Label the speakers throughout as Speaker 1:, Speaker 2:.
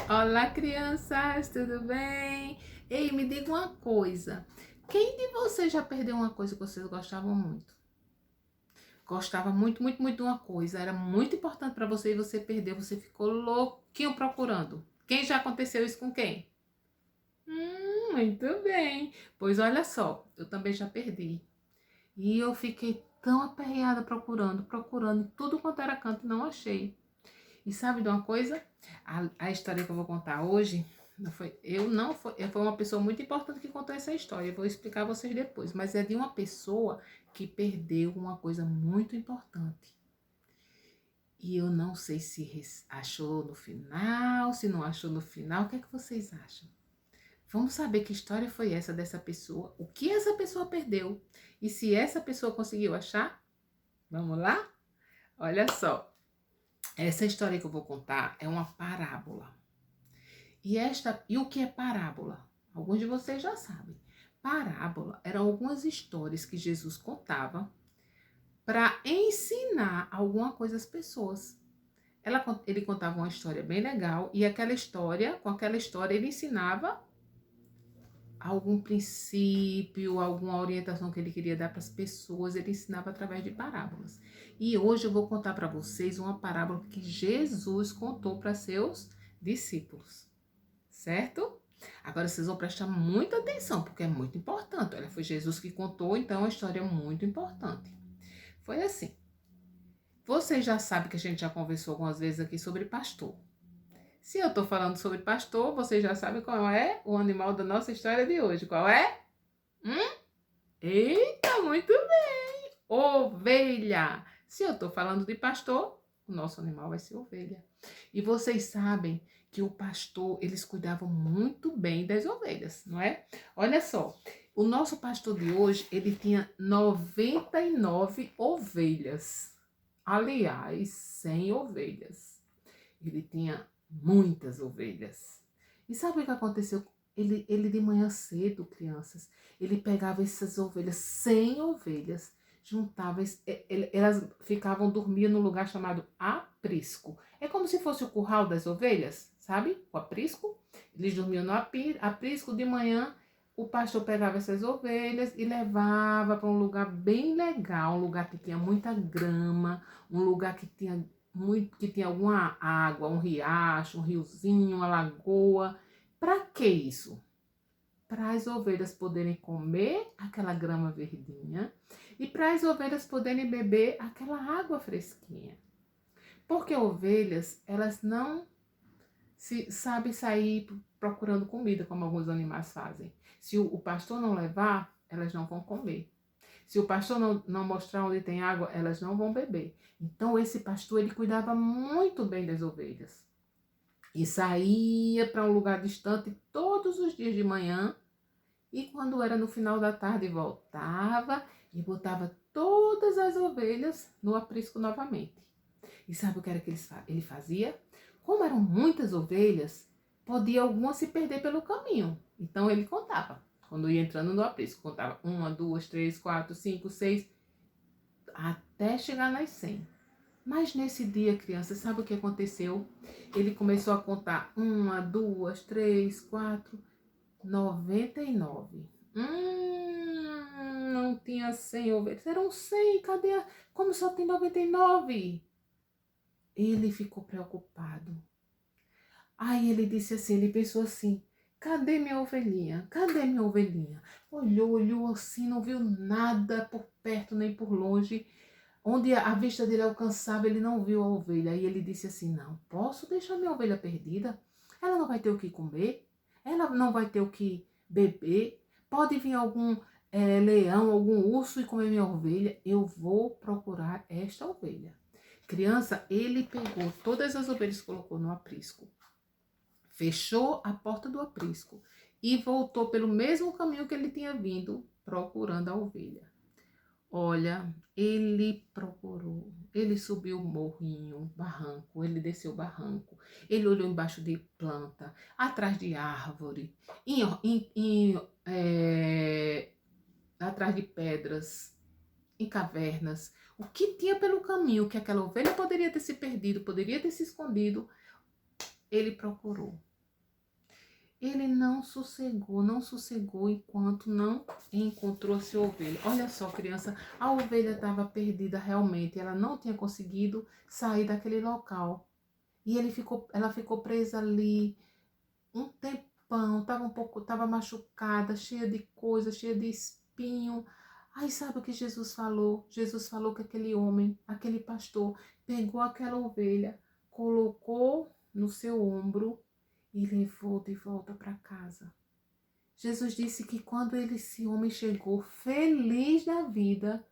Speaker 1: Olá, crianças, tudo bem? Ei, me diga uma coisa. Quem de vocês já perdeu uma coisa que vocês gostavam muito? Gostava muito, muito, muito de uma coisa, era muito importante para você e você perdeu, você ficou louquinho procurando. Quem já aconteceu isso com quem? Muito bem. Pois olha só, eu também já perdi. E eu fiquei tão aperreada procurando, procurando em tudo quanto era canto e não achei. E sabe de uma coisa? A história que eu vou contar hoje, foi uma pessoa muito importante que contou essa história. Eu vou explicar a vocês depois, mas é de uma pessoa que perdeu uma coisa muito importante. E eu não sei se achou no final, se não achou no final. O que é que vocês acham? Vamos saber que história foi essa dessa pessoa, o que essa pessoa perdeu e se essa pessoa conseguiu achar? Vamos lá? Olha só. Essa história que eu vou contar é uma parábola. E o que é parábola? Alguns de vocês já sabem. Parábola eram algumas histórias que Jesus contava para ensinar alguma coisa às pessoas. Ele contava uma história bem legal e com aquela história ele ensinava algum princípio, alguma orientação que ele queria dar para as pessoas, ele ensinava através de parábolas. E hoje eu vou contar para vocês uma parábola que Jesus contou para seus discípulos, certo? Agora vocês vão prestar muita atenção, porque é muito importante. Olha, foi Jesus que contou, então é uma história muito importante. Foi assim. Vocês já sabem que a gente já conversou algumas vezes aqui sobre pastor. Se eu estou falando sobre pastor, vocês já sabem qual é o animal da nossa história de hoje. Qual é? Eita, muito bem! Ovelha! Se eu estou falando de pastor, o nosso animal vai ser ovelha. E vocês sabem que o pastor, eles cuidavam muito bem das ovelhas, não é? Olha só, o nosso pastor de hoje, ele tinha 99 ovelhas. Aliás, 100 ovelhas. Ele tinha muitas ovelhas. E sabe o que aconteceu? Ele de manhã cedo, crianças, ele pegava essas ovelhas, 100 ovelhas, juntava, elas ficavam dormindo num lugar chamado aprisco. É como se fosse o curral das ovelhas, sabe? O aprisco. Eles dormiam no aprisco. De manhã, o pastor pegava essas ovelhas e levava para um lugar bem legal, um lugar que tinha muita grama, um lugar que tinha alguma água, um riacho, um riozinho, uma lagoa. Para que isso? Para as ovelhas poderem comer aquela grama verdinha e para as ovelhas poderem beber aquela água fresquinha. Porque ovelhas, elas não sabem sair procurando comida como alguns animais fazem. Se o pastor não levar, elas não vão comer. Se o pastor não mostrar onde tem água, elas não vão beber. Então esse pastor, ele cuidava muito bem das ovelhas. E saía para um lugar distante todos os dias de manhã. E quando era no final da tarde, voltava e botava todas as ovelhas no aprisco novamente. E sabe o que era que ele fazia? Como eram muitas ovelhas, podia algumas se perder pelo caminho. Então ele contava. Quando ia entrando no aprisco, contava 1, 2, 3, 4, 5, 6, até chegar nas 100. Mas nesse dia, criança, sabe o que aconteceu? Ele começou a contar 1, 2, 3, 4, 99. Não tinha 100 ovelhas. Eram 100, cadê Como só tem 99? Ele ficou preocupado. Aí ele disse assim, ele pensou assim, cadê minha ovelhinha? Cadê minha ovelhinha? Olhou assim, não viu nada por perto nem por longe. Onde a vista dele alcançava, ele não viu a ovelha. Aí ele disse assim, não posso deixar minha ovelha perdida. Ela não vai ter o que comer. Ela não vai ter o que beber. Pode vir algum leão, algum urso e comer minha ovelha. Eu vou procurar esta ovelha. Criança, ele pegou todas as ovelhas e colocou no aprisco. Fechou a porta do aprisco e voltou pelo mesmo caminho que ele tinha vindo, procurando a ovelha. Olha, ele procurou, ele subiu o morrinho, barranco, ele desceu o barranco, ele olhou embaixo de planta, atrás de árvore, atrás de pedras, em cavernas. O que tinha pelo caminho que aquela ovelha poderia ter se perdido, poderia ter se escondido, ele procurou. Ele não sossegou enquanto não encontrou a sua ovelha. Olha só, criança, a ovelha estava perdida realmente, ela não tinha conseguido sair daquele local. E ela ficou presa ali um tempão, estava machucada, cheia de coisa, cheia de espinho. Aí sabe o que Jesus falou? Jesus falou que aquele homem, aquele pastor, pegou aquela ovelha, colocou no seu ombro e levou de volta para casa. Jesus disse que quando esse homem chegou feliz da vida,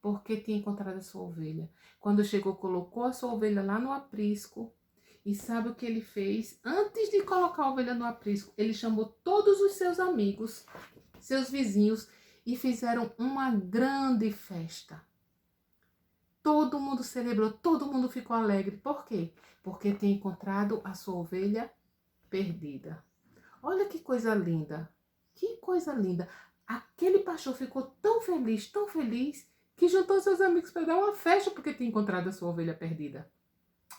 Speaker 1: porque tinha encontrado a sua ovelha. Quando chegou, colocou a sua ovelha lá no aprisco. E sabe o que ele fez? Antes de colocar a ovelha no aprisco, ele chamou todos os seus amigos, seus vizinhos, e fizeram uma grande festa. Todo mundo celebrou, todo mundo ficou alegre. Por quê? Porque tinha encontrado a sua ovelha perdida. Olha que coisa linda. Que coisa linda. Aquele pastor ficou tão feliz, que juntou seus amigos para dar uma festa porque tinha encontrado a sua ovelha perdida.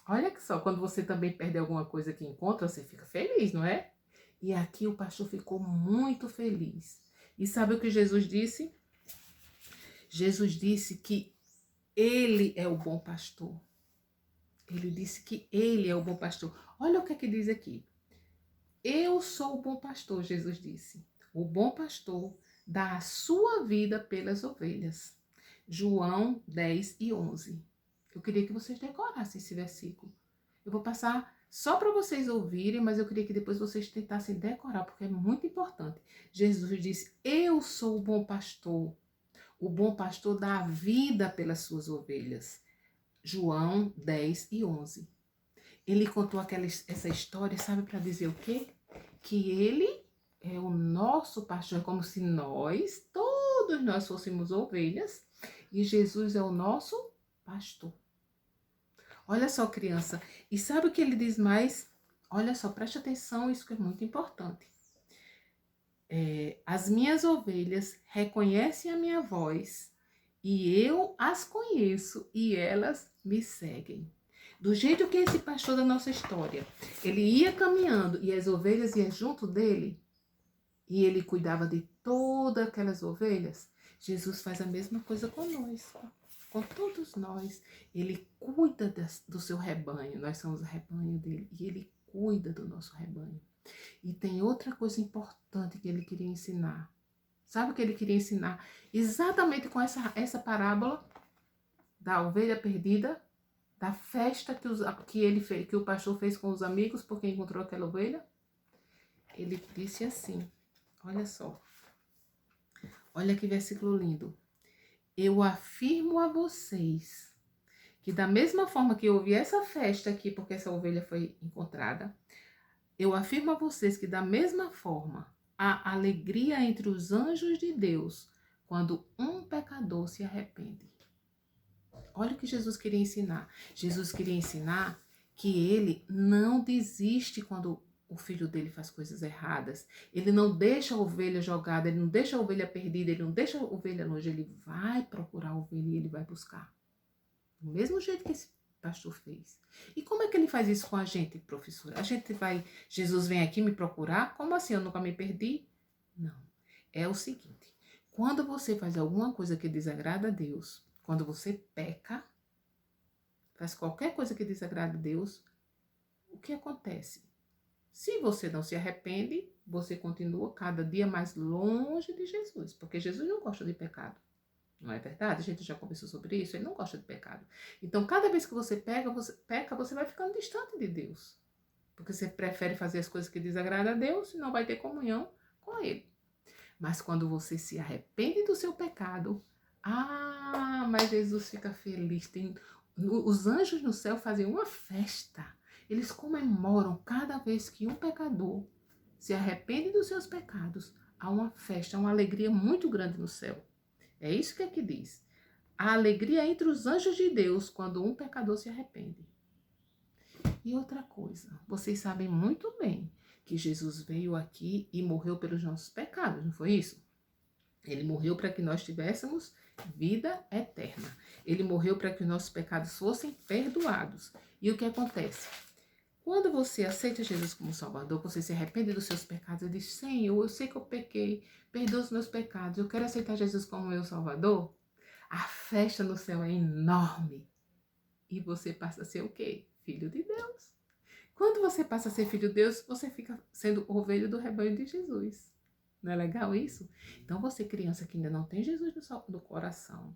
Speaker 1: Olha que só, quando você também perde alguma coisa que encontra, você fica feliz, não é? E aqui o pastor ficou muito feliz. E sabe o que Jesus disse? Jesus disse que ele é o bom pastor. Ele disse que ele é o bom pastor. Olha o que é que diz aqui. Eu sou o bom pastor, Jesus disse. O bom pastor dá a sua vida pelas ovelhas. João 10:11. Eu queria que vocês decorassem esse versículo. Eu vou passar só para vocês ouvirem, mas eu queria que depois vocês tentassem decorar, porque é muito importante. Jesus disse, eu sou o bom pastor. O bom pastor dá a vida pelas suas ovelhas. João 10:11. Ele contou essa história, sabe, para dizer o quê? Que ele é o nosso pastor, como se todos nós fôssemos ovelhas, e Jesus é o nosso pastor. Olha só, criança, e sabe o que ele diz mais? Olha só, preste atenção, isso que é muito importante. As minhas ovelhas reconhecem a minha voz, e eu as conheço, e elas me seguem. Do jeito que esse pastor da nossa história, ele ia caminhando e as ovelhas iam junto dele, e ele cuidava de todas aquelas ovelhas, Jesus faz a mesma coisa conosco, com todos nós. Ele cuida do seu rebanho, nós somos o rebanho dele, e ele cuida do nosso rebanho. E tem outra coisa importante que ele queria ensinar. Sabe o que ele queria ensinar? Exatamente com essa parábola da ovelha perdida, da festa que o pastor fez com os amigos porque encontrou aquela ovelha. Ele disse assim, olha só, olha que versículo lindo. Eu afirmo a vocês que da mesma forma que houve essa festa aqui, porque essa ovelha foi encontrada, eu afirmo a vocês que da mesma forma há alegria entre os anjos de Deus quando um pecador se arrepende. Olha o que Jesus queria ensinar. Jesus queria ensinar que ele não desiste quando o filho dele faz coisas erradas. Ele não deixa a ovelha jogada, ele não deixa a ovelha perdida, ele não deixa a ovelha longe, ele vai procurar a ovelha e ele vai buscar. Do mesmo jeito que esse pastor fez. E como é que ele faz isso com a gente, professora? Jesus vem aqui me procurar? Como assim? Eu nunca me perdi? Não. É o seguinte, quando você faz alguma coisa que desagrada a Deus, quando você peca, faz qualquer coisa que desagrada a Deus, o que acontece? Se você não se arrepende, você continua cada dia mais longe de Jesus, porque Jesus não gosta de pecado. Não é verdade? A gente já conversou sobre isso, ele não gosta de pecado. Então, cada vez que você peca, você vai ficando distante de Deus. Porque você prefere fazer as coisas que desagradam a Deus e não vai ter comunhão com ele. Mas quando você se arrepende do seu pecado, mas Jesus fica feliz. Os anjos no céu fazem uma festa. Eles comemoram cada vez que um pecador se arrepende dos seus pecados. Há uma festa, uma alegria muito grande no céu. É isso que aqui diz. A alegria entre os anjos de Deus quando um pecador se arrepende. E outra coisa, vocês sabem muito bem que Jesus veio aqui e morreu pelos nossos pecados, não foi isso? Ele morreu para que nós tivéssemos vida eterna. Ele morreu para que os nossos pecados fossem perdoados. E o que acontece? Quando você aceita Jesus como Salvador, você se arrepende dos seus pecados e diz: Senhor, eu sei que eu pequei, perdoa os meus pecados, eu quero aceitar Jesus como meu Salvador. A festa no céu é enorme. E você passa a ser o quê? Filho de Deus. Quando você passa a ser filho de Deus, você fica sendo ovelha do rebanho de Jesus. Não é legal isso? Então você, criança que ainda não tem Jesus no coração,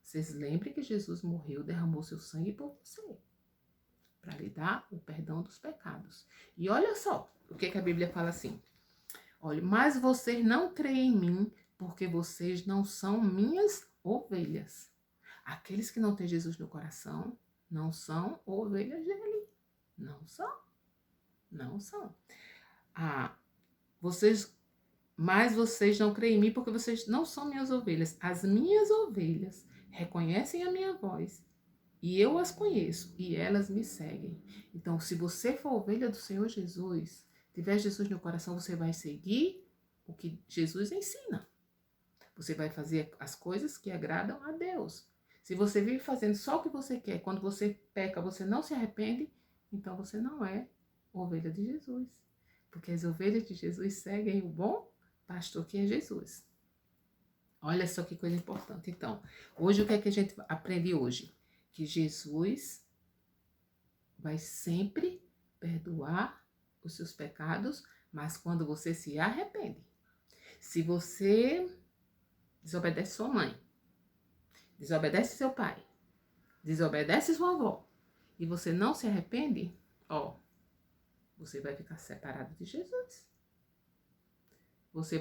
Speaker 1: vocês lembrem que Jesus morreu, derramou seu sangue por você, para lhe dar o perdão dos pecados. E olha só o que a Bíblia fala assim. Olha, mas vocês não creem em mim, porque vocês não são minhas ovelhas. Aqueles que não têm Jesus no coração não são ovelhas dele. Não são. Não são. Mas vocês não creem em mim porque vocês não são minhas ovelhas. As minhas ovelhas reconhecem a minha voz e eu as conheço e elas me seguem. Então, se você for ovelha do Senhor Jesus, tiver Jesus no coração, você vai seguir o que Jesus ensina. Você vai fazer as coisas que agradam a Deus. Se você vive fazendo só o que você quer, quando você peca, você não se arrepende, então você não é ovelha de Jesus. Porque as ovelhas de Jesus seguem o bom pastor que é Jesus. Olha só que coisa importante. Então, hoje o que é que a gente aprende hoje? Que Jesus vai sempre perdoar os seus pecados, mas quando você se arrepende. Se você desobedece sua mãe, desobedece seu pai, desobedece sua avó, e você não se arrepende, você vai ficar separado de Jesus. Você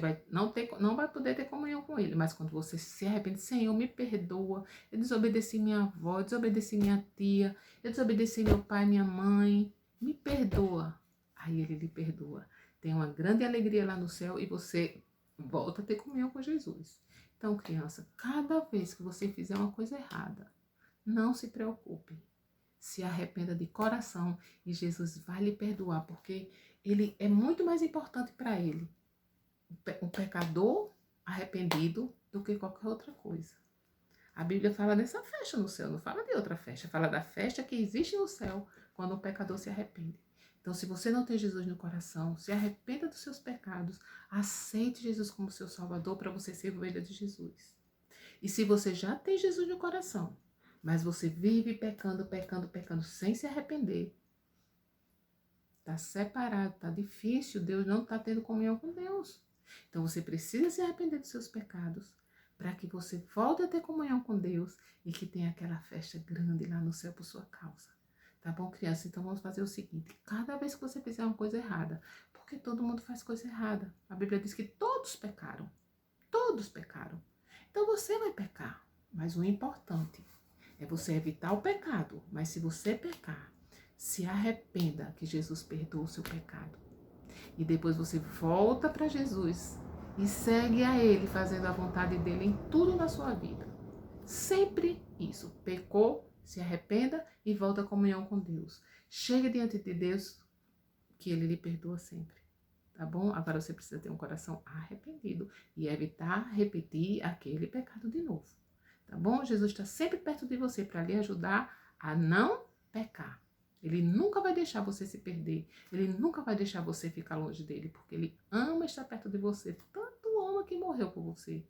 Speaker 1: não vai poder ter comunhão com ele, mas quando você se arrepende, Senhor, me perdoa, eu desobedeci minha avó, eu desobedeci minha tia, eu desobedeci meu pai, minha mãe, me perdoa. Aí ele lhe perdoa. Tem uma grande alegria lá no céu e você volta a ter comunhão com Jesus. Então, criança, cada vez que você fizer uma coisa errada, não se preocupe. Se arrependa de coração e Jesus vai lhe perdoar, porque ele é muito mais importante para ele um pecador arrependido do que qualquer outra coisa. A Bíblia fala dessa festa no céu, não fala de outra festa. Fala da festa que existe no céu quando um pecador se arrepende. Então, se você não tem Jesus no coração, se arrependa dos seus pecados, aceite Jesus como seu Salvador para você ser ovelha de Jesus. E se você já tem Jesus no coração, mas você vive pecando, sem se arrepender, está separado, está difícil, Deus não está tendo comunhão com Deus. Então você precisa se arrepender dos seus pecados para que você volte a ter comunhão com Deus e que tenha aquela festa grande lá no céu por sua causa. Tá bom, criança? Então vamos fazer o seguinte: cada vez que você fizer uma coisa errada, porque todo mundo faz coisa errada. A Bíblia diz que todos pecaram. Todos pecaram. Então você vai pecar. Mas o importante é você evitar o pecado. Mas se você pecar, se arrependa que Jesus perdoa o seu pecado. E depois você volta para Jesus e segue a Ele, fazendo a vontade dEle em tudo na sua vida. Sempre isso. Pecou, se arrependa e volta à comunhão com Deus. Chega diante de Deus que Ele lhe perdoa sempre. Tá bom? Agora você precisa ter um coração arrependido e evitar repetir aquele pecado de novo. Tá bom? Jesus está sempre perto de você para lhe ajudar a não pecar. Ele nunca vai deixar você se perder. Ele nunca vai deixar você ficar longe dele, porque ele ama estar perto de você. Tanto ama que morreu por você.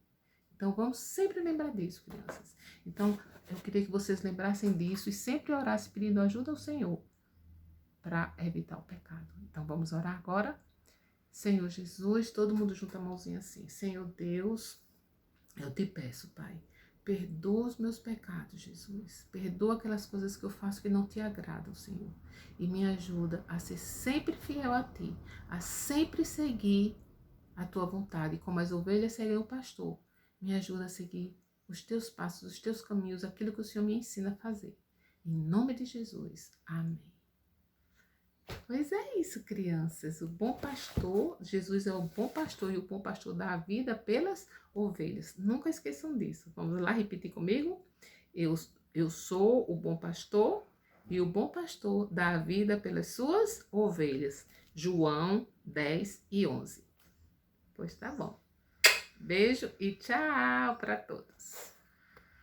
Speaker 1: Então, vamos sempre lembrar disso, crianças. Então, eu queria que vocês lembrassem disso e sempre orassem pedindo ajuda ao Senhor para evitar o pecado. Então, vamos orar agora? Senhor Jesus, todo mundo junta a mãozinha assim. Senhor Deus, eu te peço, Pai, perdoa os meus pecados, Jesus. Perdoa aquelas coisas que eu faço que não te agradam, Senhor. E me ajuda a ser sempre fiel a Ti, a sempre seguir a Tua vontade, como as ovelhas seguem o pastor. Me ajuda a seguir os Teus passos, os Teus caminhos, aquilo que o Senhor me ensina a fazer. Em nome de Jesus. Amém. Pois é isso, crianças. O bom pastor, Jesus é o bom pastor e o bom pastor dá a vida pelas ovelhas. Nunca esqueçam disso. Vamos lá repetir comigo? Eu sou o bom pastor e o bom pastor dá a vida pelas suas ovelhas. João 10:11. Pois tá bom. Beijo e tchau para todos.